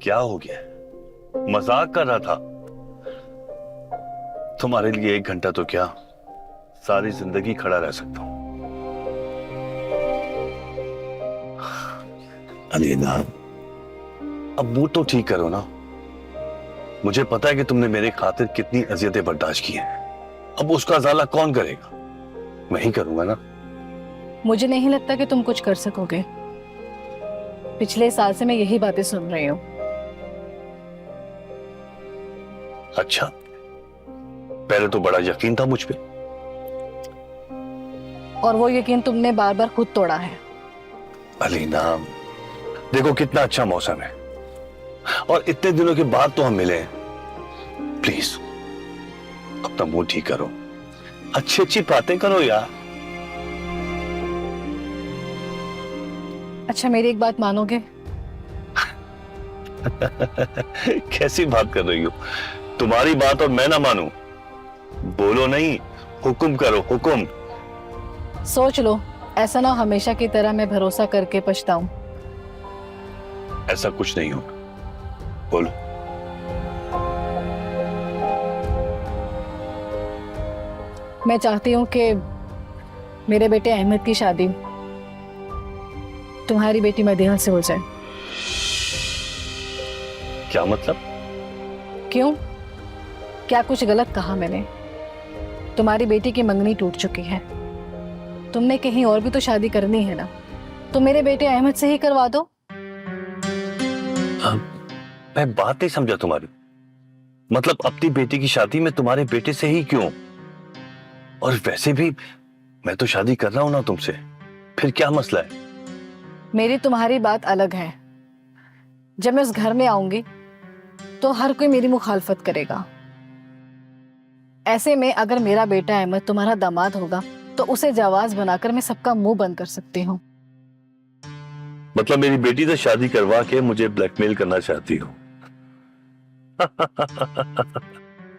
क्या हो गया? मजाक कर रहा था। तुम्हारे लिए 1 घंटा तो क्या, सारी जिंदगी खड़ा रह सकता हूं। अलीना, अब मूड तो ठीक करो ना। मुझे पता है कि तुमने मेरे खातिर कितनी अजियतें बर्दाश्त की हैं। अब उसका अजाला कौन करेगा? मैं ही करूंगा ना। मुझे नहीं लगता कि तुम कुछ कर सकोगे। पिछले साल से मैं यही बातें सुन रही हूँ। अच्छा, पहले तो बड़ा यकीन था मुझ पे। और वो यकीन तुमने बार बार खुद तोड़ा है। अलीना, देखो कितना अच्छा मौसम है और इतने दिनों के बाद तो हम मिले हैं। प्लीज अपना मूड ठीक करो, अच्छी अच्छी बातें करो यार। अच्छा, मेरी एक बात मानोगे? कैसी बात कर रही हो? तुम्हारी बात और मैं ना मानूं? बोलो नहीं, हुक्म करो, हुक्म। सोच लो, ऐसा ना हमेशा की तरह मैं भरोसा करके पछताऊं। ऐसा कुछ नहीं होगा, बोलो। मैं चाहती हूँ कि मेरे बेटे अहमद की शादी तुम्हारी बेटी मदीहा से हो जाए। क्या मतलब? क्यों? क्या कुछ गलत कहा मैंने? तुम्हारी बेटी की मंगनी टूट चुकी है। तुमने कहीं और भी तो शादी करनी है ना, तो मेरे बेटे अहमद से ही करवा दो। मैं बात नहीं समझा तुम्हारी। मतलब अपनी बेटी की शादी में तुम्हारे बेटे से ही क्यों? और वैसे भी मैं तो शादी कर रहा हूं ना तुमसे, फिर क्या मसला है? मेरी तुम्हारी बात अलग है। जब मैं उस घर में आऊंगी तो हर कोई मेरी मुखालफत करेगा। ऐसे में अगर मेरा बेटा अहमद तुम्हारा दामाद होगा तो उसे जवाज बनाकर मैं सबका मुंह बंद कर सकती हूँ। मतलब मेरी बेटी से शादी करवा के मुझे ब्लैकमेल करना चाहती हो?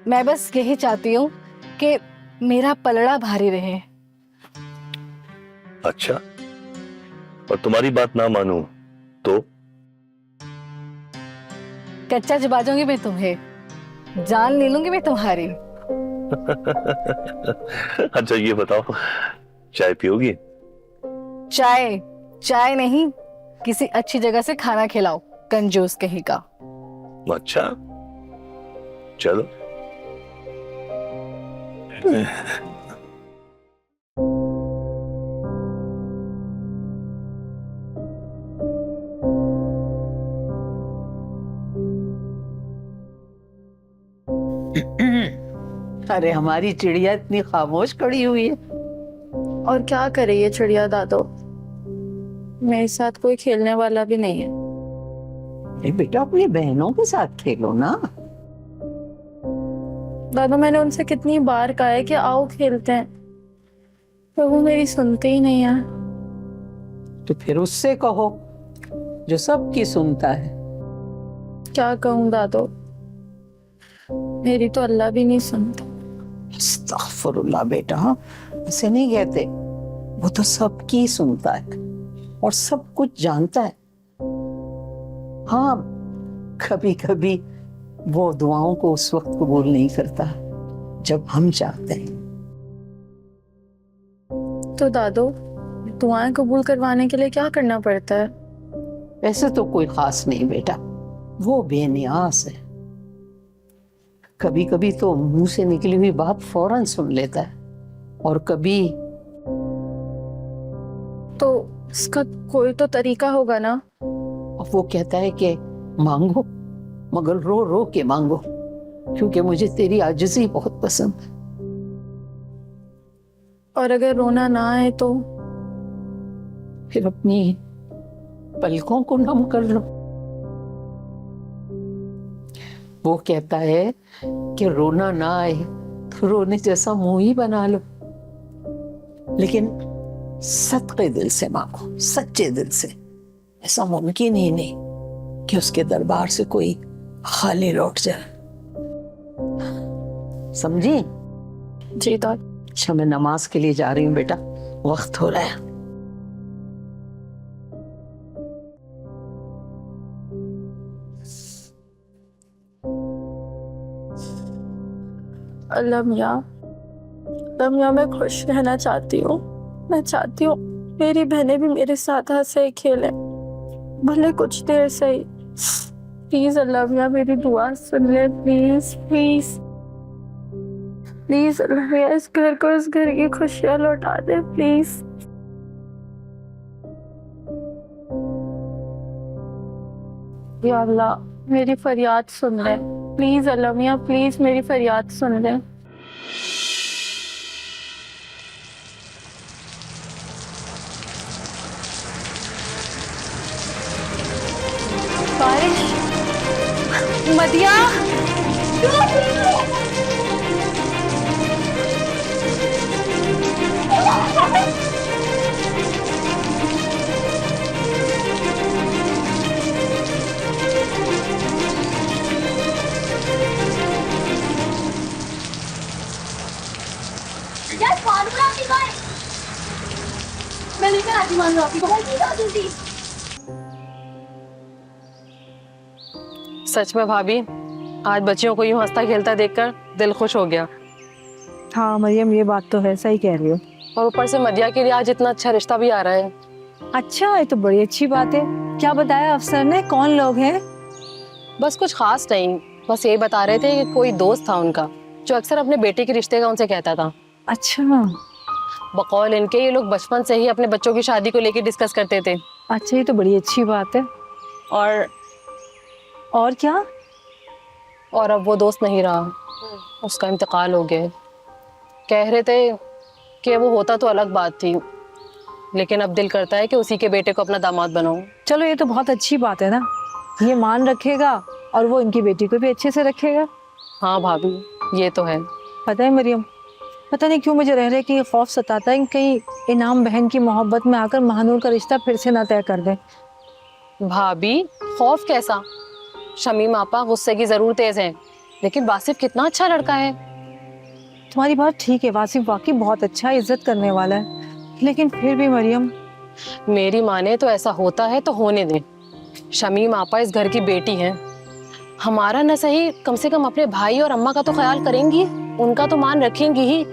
मैं बस यही चाहती हूँ कि मेरा पलड़ा भारी रहे। अच्छा, और तुम्हारी बात ना मानूं तो? कच्चा चबा जाऊंगी मैं तुम्हें, जान ले लूंगी मैं तुम्हारी। अच्छा ये बताओ, चाय पियोगी? चाय? चाय नहीं, किसी अच्छी जगह से खाना खिलाओ, कंजूस कहीं का। अच्छा, चलो। अरे हमारी चिड़िया इतनी खामोश खड़ी हुई है। और क्या करे ये चिड़िया दादो, मेरे साथ कोई खेलने वाला भी नहीं है। अरे बेटा अपनी बहनों के साथ खेलो ना। दादो मैंने उनसे कितनी बार कहा है कि आओ खेलते हैं, पर वो मेरी सुनते ही नहीं है। तो फिर उससे कहो जो सबकी सुनता है। क्या कहूँ दादो, मेरी तो अल्लाह भी नहीं सुनता। अस्तगफुरुल्लाह बेटा, ऐसे नहीं कहते। वो तो सबकी सुनता है और सब कुछ जानता है। हाँ, कभी कभी वो दुआओं को उस वक्त कबूल नहीं करता जब हम चाहते हैं। तो दादो, दुआएं कबूल करवाने के लिए क्या करना पड़ता है? वैसे तो कोई खास नहीं बेटा, वो बेनियाज है। कभी कभी तो मुंह से निकली हुई बात फौरन सुन लेता है, और कभी तो इसका कोई तो तरीका होगा ना? वो कहता है कि मांगो, मगर रो रो के मांगो, क्योंकि मुझे तेरी आजिज़ी बहुत पसंद है। और अगर रोना ना आए तो? फिर अपनी पलकों को नम कर लो। वो कहता है कि रोना ना आए तो रोने जैसा मुंह ही बना लो, लेकिन सच्चे दिल से मांगो, सच्चे दिल से। ऐसा मुमकिन ही नहीं कि उसके दरबार से कोई खाली लौट जाए। समझी? जी दादो। अच्छा, मैं नमाज के लिए जा रही हूँ बेटा, वक्त हो रहा है। अल्लाह मियाँ, मैं खुश रहना चाहती हूँ। मैं चाहती हूँ मेरी बहनें भी मेरे साथ हंसे खेलें, भले कुछ देर से ही। प्लीज अल्लाह मियाँ मेरी दुआ सुन ले, प्लीज प्लीज प्लीज अल्लाह मियाँ, इस घर को, इस घर की खुशियाँ लौटा दे प्लीज। या अल्लाह मेरी फरियाद सुन ले, प्लीज अल्लाह मियाँ, प्लीज मेरी फरियाद सुन ले। बारिश, मदिया, यार फार्मूला आपकी कहाँ है? मैं लेकर आती हूँ मानो आपकी जल्दी। सच में भाभी, आज बच्चियों को यूं हंसता खेलता देखकर दिल खुश हो गया। हाँ मरियम, ये बात तो है, सही कह रही हो। और ऊपर से मदिया के लिए आज इतना अच्छा रिश्ता भी आ रहा है। अच्छा, ये तो बड़ी अच्छी बात है। क्या बताया अफसर ने, कौन लोग हैं? बस कुछ खास नहीं, बस यही बता रहे थे कि कोई दोस्त था उनका जो अक्सर अपने बेटे के रिश्ते का उनसे कहता था। अच्छा बकौल इनके ये लोग बचपन से ही अपने बच्चों की शादी को लेकर डिस्कस करते थे। अच्छा, ये तो बड़ी अच्छी बात है। और क्या? और अब वो दोस्त नहीं रहा, उसका इंतकाल हो गया। कह रहे थे कि वो होता तो अलग बात थी, लेकिन अब दिल करता है कि उसी के बेटे को अपना दामाद बनाऊं। चलो, ये तो बहुत अच्छी बात है ना। ये मान रखेगा और वो इनकी बेटी को भी अच्छे से रखेगा। हाँ भाभी, ये तो है। पता है मरियम, पता नहीं क्यों मुझे रह रहे कि ये खौफ सताता है कि कहीं इनाम बहन की मोहब्बत में आकर महानूर का रिश्ता फिर से ना तय कर दे। भाभी, खौफ कैसा? शमीम आपा गुस्से की जरूर तेज हैं, लेकिन वासिफ कितना अच्छा लड़का है। तुम्हारी बात ठीक है, वासिफ वाकई बहुत अच्छा है, इज्जत करने वाला है, लेकिन फिर भी मरियम, मेरी माने तो ऐसा होता है तो होने दे। शमीम आपा इस घर की बेटी हैं, हमारा न सही कम से कम अपने भाई और अम्मा का तो ख्याल करेंगी, उनका तो मान रखेंगी ही।